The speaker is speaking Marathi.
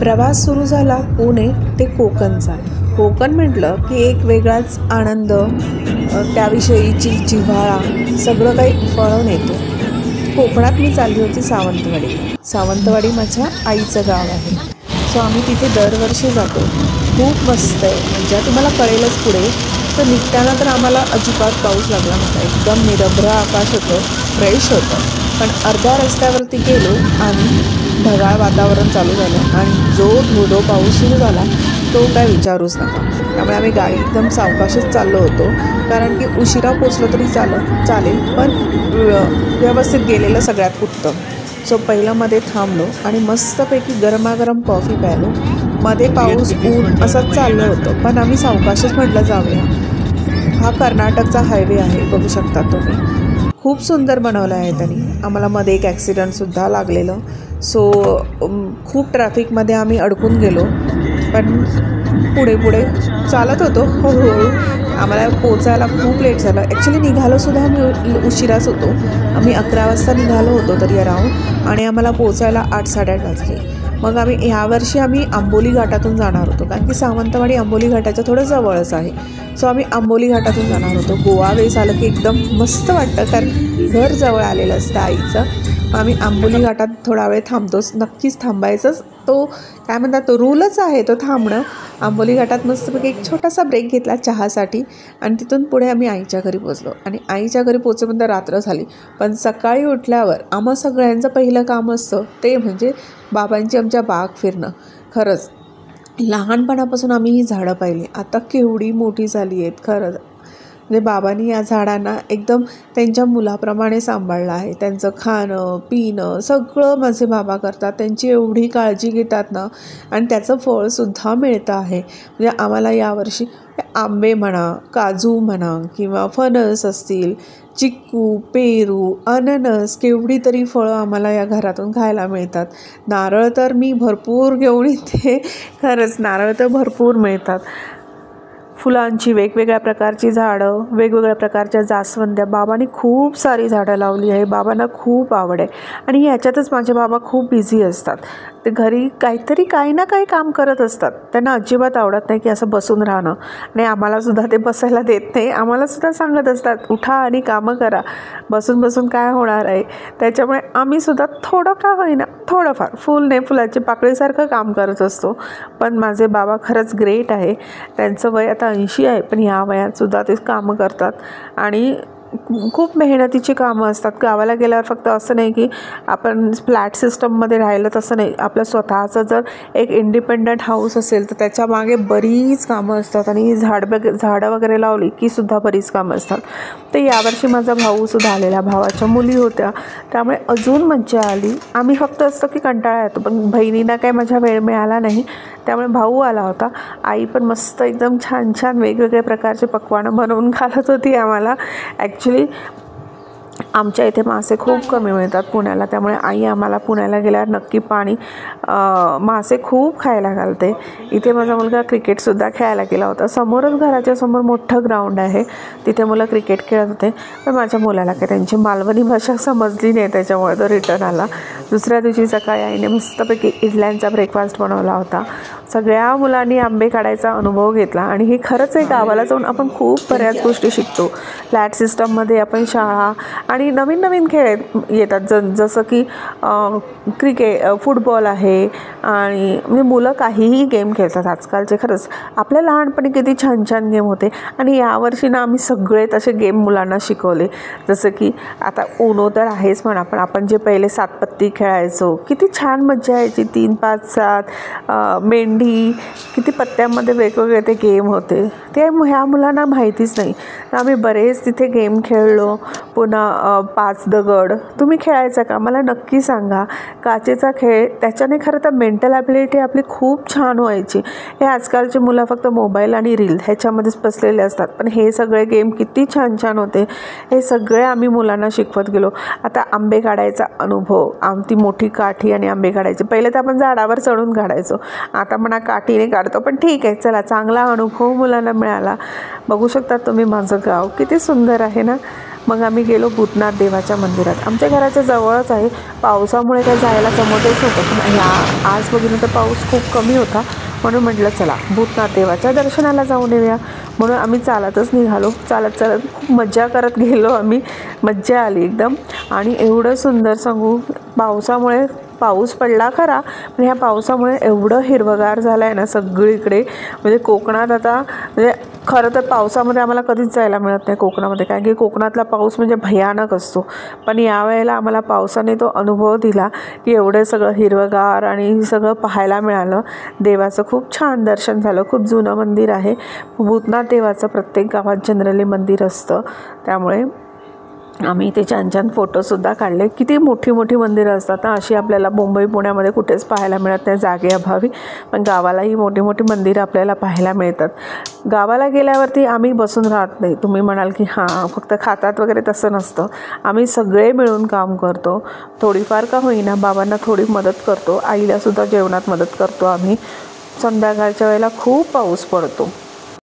प्रवास सुरू झाला पुणे ते कोकणचा. कोकण म्हटलं की एक वेगळाच आनंद, त्याविषयीची जिव्हाळा सगळं काही फळून येतो. कोकणात मी चालली होती सावंतवाडी माझ्या आईचं गाव आहे. सो आम्ही तिथे दरवर्षी जातो. खूप मस्त आहे. म्हणजे तुम्हाला कळेलच पुढे. तर निघताना तर आम्हाला अजिबात पाऊस लागला नव्हता. एकदम निरभ्र आकाश होतं, फ्रेश होतं. पण अर्ध्या रस्त्यावरती गेलो आणि ढगाळ वातावरण चालू झालं आणि जो धोधो पाऊस सुरू झाला तो काय विचारूच नका. त्यामुळे आम्ही गाडी एकदम सावकाशच चाललो होतो, कारण की उशिरा पोचलो तरी चालेल पण व्यवस्थित गेलेलं सगळ्यात उत्तम. सो पहिलं मध्ये थांबलो आणि मस्तपैकी गरमागरम कॉफी प्यायलो. मध्ये पाऊस ऊन असंच चाललं होतं, पण आम्ही सावकाशच म्हटलं जाऊया. हा कर्नाटकचा हायवे आहे, बघू शकता तुम्ही. खूप सुंदर बनवलं आहे त्यांनी. आम्हाला मध्ये एक ॲक्सिडेंटसुद्धा लागलेलं. सो खूप ट्रॅफिकमध्ये आम्ही अडकून गेलो, पण पुढे चालत होतो हळूहळू. आम्हाला पोचायला खूप लेट झालं. ॲक्च्युली निघालोसुद्धा आम्ही उशिराच होतो. आम्ही 11 वाजता निघालो होतो तरी अराऊंड, आणि आम्हाला पोचायला 8-8:30 वाजले. मग ह्यावर्षी आम्ही आंबोली घाटातून जाणार होतो, कारण की सावंतवाडी आंबोली घाटाच्या थोडं जवळच आहे. सो आम्ही आंबोली घाटातून जाणार होतो. गोवा वेस आलं की एकदम मस्त वाटतं, कारण घर जवळ आलेलं असतं आईचं. आम्ही आंबोली घाटात थोडा वेळ थांबतोच, नक्कीच थांबायचंच. तो काय म्हणतात, तो रूलच आहे तो थांबणं. आंबोली घाटात मस्तपैकी एक छोटासा ब्रेक घेतला चहासाठी, आणि तिथून पुढे आम्ही आईच्या घरी पोचलो. आणि आईच्या घरी पोचेपर्यंत रात्र झाली. पण सकाळी उठल्यावर आम्हा सगळ्यांचं पहिलं काम असतं ते म्हणजे बाबांची आमच्या बाग फिरणं. खरंच लहानपणापासून आम्ही ही झाडं पाहिली, आता केवढी मोठी झाली आहेत. खरंच म्हणजे बाबांनी या झाडांना एकदम त्यांच्या मुलाप्रमाणे सांभाळलं आहे. त्यांचं खाणं पिणं सगळं माझे बाबा करतात. त्यांची एवढी काळजी घेतात ना, आणि त्याचं फळसुद्धा मिळतं आहे. म्हणजे आम्हाला यावर्षी आंबे म्हणा, काजू म्हणा, किंवा फणस असतील, चिक्कू, पेरू, अननस, केवढी तरी फळं आम्हाला या घरातून खायला मिळतात. नारळ तर मी भरपूर घेऊन येते. खरंच नारळ तर भरपूर मिळतात. फुलांची वेगवेगळ्या प्रकारची झाडं, वेगवेगळ्या प्रकारच्या जास्वंद्या. बाबांनी खूप सारी झाडं लावली आहे. बाबांना खूप आवड आहे. आणि याच्यातच माझे बाबा खूप बिझी असतात. ते घरी काही ना काही काम करत असतात. त्यांना अजिबात आवडत नाही की असं बसून राहणं. आणि आम्हालासुद्धा ते बसायला देत नाही. आम्हालासुद्धा सांगत असतात उठा आणि कामं करा, बसून काय होणार आहे. त्याच्यामुळे आम्हीसुद्धा थोडं का होईना थोडंफार फुलाची पाकळीसारखं काम करत असतो. पण माझे बाबा खरंच ग्रेट आहे. त्यांचं वय आता 80 आहे, पण ह्या वयातसुद्धा ते कामं करतात. आणि खूप मेहनतीची कामं असतात. गावाला गेल्यावर फक्त असं नाही की आपण फ्लॅट सिस्टममध्ये राहिलं, तसं नाही. आपलं स्वतःचं जर एक इंडिपेंडंट हाऊस असेल तर त्याच्या मागे बरीच कामं असतात. आणि झाडं वगैरे लावली की सुद्धा बरीच कामं असतात. तर यावर्षी माझा भाऊसुद्धा आलेला, भावाच्या मुली होत्या, त्यामुळे अजून मज्जा आली. आम्ही फक्त असतं की कंटाळा येतो, पण बहिणींना काय माझ्या वेळ मिळाला नाही, त्यामुळे भाऊ आला होता. आई पण मस्त एकदम छान वेगवेगळ्या प्रकारचे पक्वानं बनवून घालत होती आम्हाला. ॲक्च्युली आमच्या इथे मासे खूप कमी मिळतात पुण्याला, त्यामुळे आई आम्हाला पुण्याला गेल्यावर नक्की मासे खूप खायला घालते. इथे माझा मुलगा क्रिकेटसुद्धा खेळायला गेला होता. समोरच घराच्या समोर मोठं ग्राउंड आहे, तिथे मुलं क्रिकेट खेळत होते. पण माझ्या मुलाला काय त्यांची मालवणी भाषा समजली नाही, त्याच्यामुळे तो रिटर्न आला. दुसऱ्या दिवशी सकाळी आईने मस्तपैकी इडल्यांचा ब्रेकफास्ट बनवला होता. सगळ्या मुलांनी आंबे काढायचा अनुभव घेतला. आणि हे खरंच आहे, गावाला जाऊन आपण खूप बऱ्याच गोष्टी शिकतो. फ्लॅट सिस्टममध्ये आपण शाळा आणि नवीन खेळ येतात, जसं की फुटबॉल आहे. आणि म्हणजे मुलं काहीही गेम खेळतात आजकालचे. खरंच आपल्या लहानपणी किती छान गेम होते. आणि यावर्षी ना आम्ही सगळे तसे गेम मुलांना शिकवले. जसं की आता उनो तर आहेच म्हणा, पण आपण जे पहिले 7 पत्ती खेळायचो, किती छान मज्जा यायची. 3, 5, 7 मेंढी, किती पत्त्यामध्ये वेगवेगळे ते गेम होते. ते ह्या मुलांना माहितीच नाही. आम्ही बरेच तिथे गेम खेळलो. पुन्हा 5 दगड तुम्ही खेळायचा का, मला नक्की सांगा. काचेचा खेळ, त्याच्याने खरं तर मेंटल ॲबिलिटी आपली खूप छान व्हायची. हे आजकालचे मुलं फक्त मोबाईल आणि रील ह्याच्यामध्येच बसलेले असतात, पण हे सगळे गेम किती छान होते. हे सगळे आम्ही मुलांना शिकवत गेलो. आता आंबे काढायचा अनुभव, ती मोठी काठी आणि आंबे काढायचे. पहिले तर आपण झाडावर चढून काढायचो, आता म्हणा काठीने काढतो. पण ठीक आहे, चला, चांगला अनुभव मुलांना मिळाला. बघू शकता तुम्ही माझं गाव किती सुंदर आहे ना. मग आम्ही गेलो भूतनाथ देवाच्या मंदिरात. आमच्या घराच्या जवळच आहे. पावसामुळे काही जायला जमतच होतं, पण आज बघितलं तर पाऊस खूप कमी होता. म्हणून म्हटलं चला भूतनाथ देवाच्या दर्शनाला जाऊन येऊया. म्हणून आम्ही चालतच निघालो. चालत चालत खूप मज्जा करत गेलो आम्ही. मज्जा आली एकदम. आणि एवढं सुंदर सांगू, पावसामुळे पाऊस पडला खरा, पण ह्या पावसामुळे एवढं हिरवगार झालं आहे ना सगळीकडे. म्हणजे कोकणात आता म्हणजे खरं तर पावसामध्ये आम्हाला कधीच जायला मिळत नाही कोकणामध्ये, कारण की कोकणातला पाऊस म्हणजे भयानक असतो. पण यावेळेला आम्हाला पावसाने तो अनुभव दिला की एवढं सगळं हिरवगार आणि सगळं पाहायला मिळालं. देवाचं खूप छान दर्शन झालं. खूप जुनं मंदिर आहे. भूतनाथ देवाचं प्रत्येक गावात जनरली मंदिर असतं, त्यामुळे आम्ही ते छान छान फोटोसुद्धा काढले. किती मोठी मोठी मंदिरं असतात ना, अशी आपल्याला मुंबई पुण्यामध्ये कुठेच पाहायला मिळत नाही जागेअभावी. पण गावालाही मोठी मोठी मंदिरं आपल्याला पाहायला मिळतात. गावाला गेल्यावरती आम्ही बसून राहत नाही. तुम्ही म्हणाल की हां फक्त खातात वगैरे, तसं नसतं. आम्ही सगळे मिळून काम करतो. थोडीफार का होईना बाबांना थोडी मदत करतो. आईलासुद्धा जेवणात मदत करतो आम्ही. संध्याकाळच्या वेळेला खूप पाऊस पडतो.